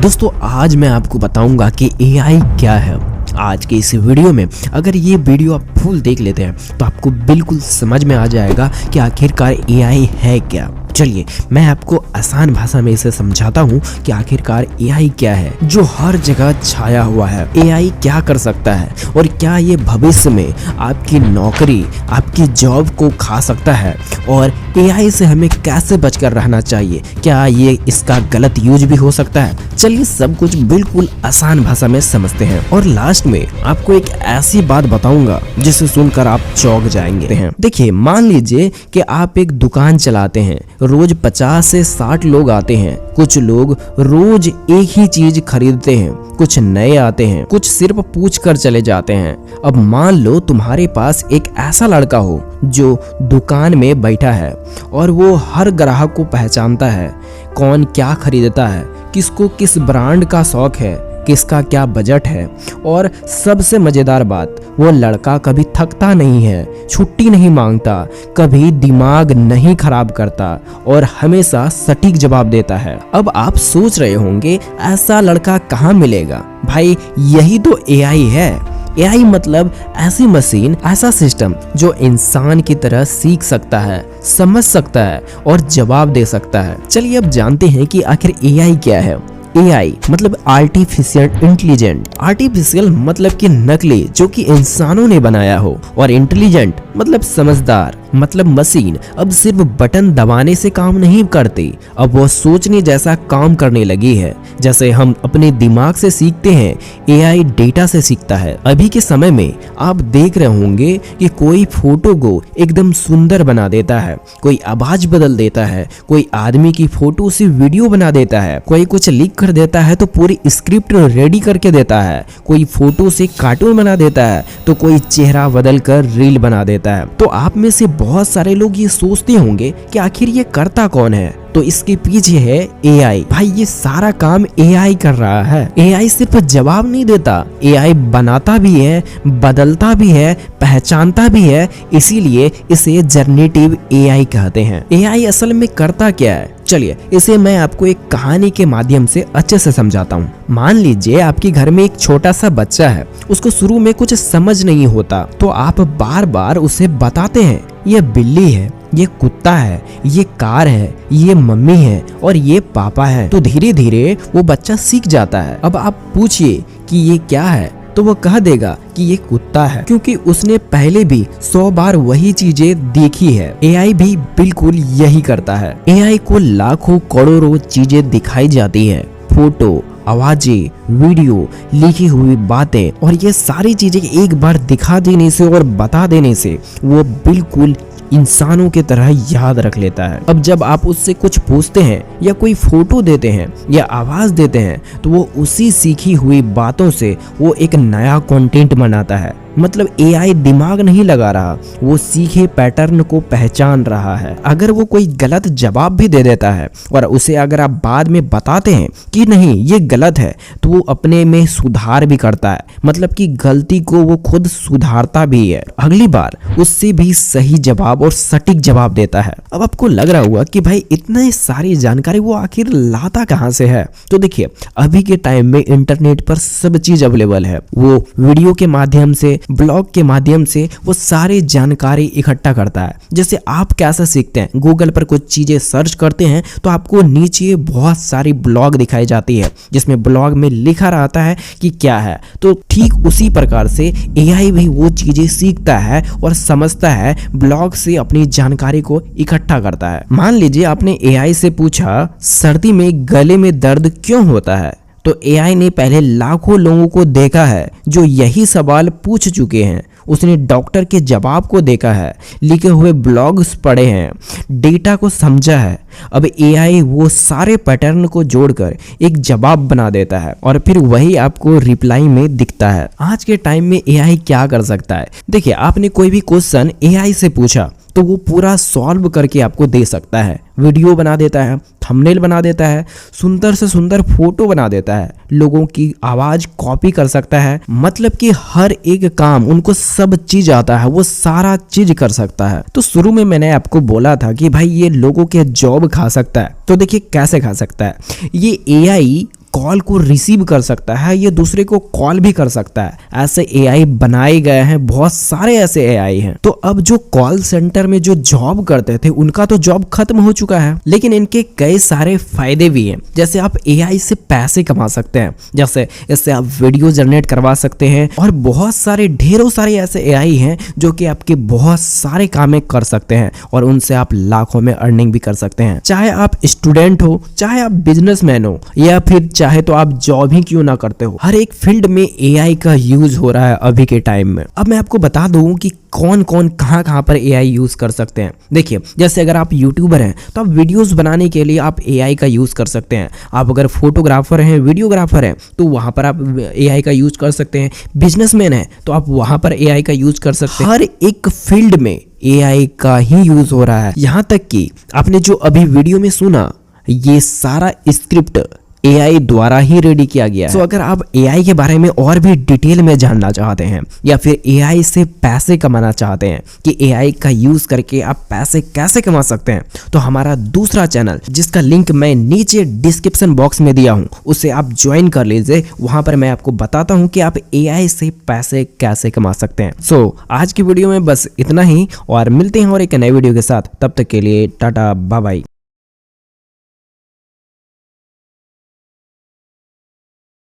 दोस्तों आज मैं आपको बताऊंगा कि एआई क्या है। आज के इस वीडियो में अगर ये वीडियो आप फुल देख लेते हैं तो आपको बिल्कुल समझ में आ जाएगा कि आखिरकार एआई है क्या। चलिए मैं आपको आसान भाषा में इसे समझाता हूँ कि आखिरकार एआई क्या है जो हर जगह छाया हुआ है। एआई क्या कर सकता है और क्या ये भविष्य में आपकी नौकरी, आपकी जॉब को खा सकता है, और एआई से हमें कैसे बचकर रहना चाहिए, क्या ये इसका गलत यूज भी हो सकता है। चलिए सब कुछ बिल्कुल आसान भाषा में समझते हैं और लास्ट में आपको एक ऐसी बात बताऊंगा जिसे सुनकर आप चौंक जाएंगे। देखिए मान लीजिए कि आप एक दुकान चलाते हैं, रोज 50 से 60 लोग आते हैं। कुछ लोग रोज एक ही चीज खरीदते हैं, कुछ नए आते हैं, कुछ सिर्फ पूछ कर चले जाते हैं। अब मान लो तुम्हारे पास एक ऐसा लड़का हो जो दुकान में बैठा है और वो हर ग्राहक को पहचानता है, कौन क्या खरीदता है, किसको किस ब्रांड का शौक है, किसका क्या बजट है। और सबसे मजेदार बात, वो लड़का कभी थकता नहीं है, छुट्टी नहीं मांगता, कभी दिमाग नहीं खराब करता और हमेशा सटीक जवाब देता है। अब आप सोच रहे होंगे ऐसा लड़का कहाँ मिलेगा? भाई यही तो एआई है। एआई मतलब ऐसी मशीन, ऐसा सिस्टम जो इंसान की तरह सीख सकता है, समझ सकता है और जवाब दे सकता है। चलिए अब जानते हैं कि आखिर एआई क्या है। एआई मतलब आर्टिफिशियल इंटेलिजेंट। आर्टिफिशियल मतलब कि नकली, जो कि इंसानों ने बनाया हो, और इंटेलिजेंट मतलब समझदार, मतलब मशीन अब सिर्फ बटन दबाने से काम नहीं करती, अब वो सोचने जैसा काम करने लगी है। जैसे हम अपने दिमाग से सीखते हैं, एआई डेटा से सीखता है। अभी के समय में आप देख रहे होंगे कि कोई फोटो को एकदम सुंदर बना देता है, कोई आवाज बदल देता है, कोई आदमी की फोटो से वीडियो बना देता है, कोई कुछ लिख कर देता है तो पूरी स्क्रिप्ट रेडी करके देता है, कोई फोटो से कार्टून बना देता है तो कोई चेहरा बदल कर रील बना देता है। तो आप में से बहुत सारे लोग ये सोचते होंगे कि आखिर ये करता कौन है, तो इसके पीछे है एआई। भाई ये सारा काम एआई कर रहा है। एआई सिर्फ जवाब नहीं देता, एआई बनाता भी है, बदलता भी है, पहचानता भी है, इसीलिए इसे जनरेटिव एआई कहते हैं। एआई असल में करता क्या है, चलिए इसे मैं आपको एक कहानी के माध्यम से अच्छे से समझाता हूँ। मान लीजिए आपके घर में एक छोटा सा बच्चा है, उसको शुरू में कुछ समझ नहीं होता, तो आप बार बार उसे बताते हैं ये बिल्ली है, ये कुत्ता है, ये कार है, ये मम्मी है और ये पापा है। तो धीरे धीरे वो बच्चा सीख जाता है। अब आप पूछिए कि ये क्या है, तो वो कह देगा कि ये कुत्ता है, क्योंकि उसने पहले भी 100 बार वही चीजें देखी है। एआई भी बिल्कुल यही करता है। एआई को लाखों करोड़ों चीजें दिखाई जाती है, फोटो, आवाजें, वीडियो, लिखी हुई बातें, और ये सारी चीजें एक बार दिखा देने से और बता देने से वो बिल्कुल इंसानों की तरह याद रख लेता है। अब जब आप उससे कुछ पूछते हैं या कोई फोटो देते हैं या आवाज देते हैं तो वो उसी सीखी हुई बातों से वो एक नया कंटेंट बनाता है। मतलब एआई दिमाग नहीं लगा रहा, वो सीखे पैटर्न को पहचान रहा है। अगर वो कोई गलत जवाब भी दे देता है और उसे अगर आप बाद में बताते हैं कि नहीं ये गलत है, तो वो अपने में सुधार भी करता है, मतलब कि गलती को वो खुद सुधारता भी है, अगली बार उससे भी सही जवाब और सटीक जवाब देता है। अब आपको लग रहा होगा कि भाई इतनी सारी जानकारी वो आखिर लाता कहाँ से है। तो देखिए अभी के टाइम में इंटरनेट पर सब चीज अवेलेबल है। वो वीडियो के माध्यम से, ब्लॉग के माध्यम से वो सारी जानकारी इकट्ठा करता है। जैसे आप कैसे सीखते हैं, गूगल पर कुछ चीजें सर्च करते हैं तो आपको नीचे बहुत सारी ब्लॉग दिखाई जाती है जिसमें ब्लॉग में लिखा रहता है कि क्या है। तो ठीक उसी प्रकार से एआई भी वो चीजें सीखता है और समझता है, ब्लॉग से अपनी जानकारी को इकट्ठा करता है। मान लीजिए आपने एआई से पूछा सर्दी में गले में दर्द क्यों होता है, तो एआई ने पहले लाखों लोगों को देखा है जो यही सवाल पूछ चुके हैं। उसने डॉक्टर के जवाब को देखा है, लिखे हुए ब्लॉग्स पढ़े हैं, डेटा को समझा है। अब एआई वो सारे पैटर्न को जोड़कर एक जवाब बना देता है और फिर वही आपको रिप्लाई में दिखता है। आज के टाइम में एआई क्या कर सकता है, देखिए आपने कोई भी क्वेश्चन एआई से पूछा तो वो पूरा सॉल्व करके आपको दे सकता है। वीडियो बना देता है, थंबनेल बना देता है, सुंदर से सुंदर फोटो बना देता है, लोगों की आवाज कॉपी कर सकता है, मतलब कि हर एक काम उनको सब चीज आता है, वो सारा चीज कर सकता है। तो शुरू में मैंने आपको बोला था कि भाई ये लोगों के जॉब खा सकता है, तो देखिए कैसे खा सकता है। ये एआई कॉल को रिसीव कर सकता है, ये दूसरे को कॉल भी कर सकता है। ऐसे एआई बनाए गए हैं, बहुत सारे ऐसे एआई हैं। तो अब जो कॉल सेंटर में जो जॉब करते थे उनका तो जॉब खत्म हो चुका है, लेकिन इनके कई सारे फायदे भी हैं। जैसे आप एआई से पैसे कमा सकते हैं, जैसे इससे आप वीडियो जनरेट करवा सकते हैं, और बहुत सारे ढेरों सारे ऐसे एआई हैं जो कि आपके बहुत सारे काम कर सकते हैं और उनसे आप लाखों में अर्निंग भी कर सकते हैं। चाहे आप स्टूडेंट हो, चाहे आप बिजनेसमैन हो, या फिर चाहे तो आप जॉब ही क्यों ना करते हो, हर एक फील्ड में एआई का यूज हो रहा है अभी के टाइम में। अब मैं आपको बता दूं कि कौन कौन कहां पर एआई यूज कर सकते हैं। देखिए, जैसे अगर आप यूट्यूबर हैं तो आप वीडियोस बनाने के लिए आप एआई का यूज कर सकते हैं। आप अगर फोटोग्राफर हैं, वीडियोग्राफर हैं, तो वहां पर आप एआई का यूज कर सकते हैं। बिजनेसमैन है तो आप वहां पर एआई का यूज कर सकते हैं। हर एक फील्ड में एआई का ही यूज हो रहा है। यहां तक कि आपने जो अभी वीडियो में सुना, ये सारा स्क्रिप्ट एआई द्वारा ही रेडी किया गया है। तो अगर आप एआई के बारे में और भी डिटेल में जानना चाहते हैं, या फिर एआई से पैसे कमाना चाहते हैं कि एआई का यूज करके आप पैसे कैसे कमा सकते हैं, तो हमारा दूसरा चैनल, जिसका लिंक मैं नीचे डिस्क्रिप्शन बॉक्स में दिया हूं, उसे आप ज्वाइन कर लीजिए। वहां पर मैं आपको बताता हूं कि आप एआई से पैसे कैसे कमा सकते हैं। सो आज की वीडियो में बस इतना ही, और मिलते हैं और एक नए वीडियो के साथ। तब तक के लिए टाटा बाय बाय।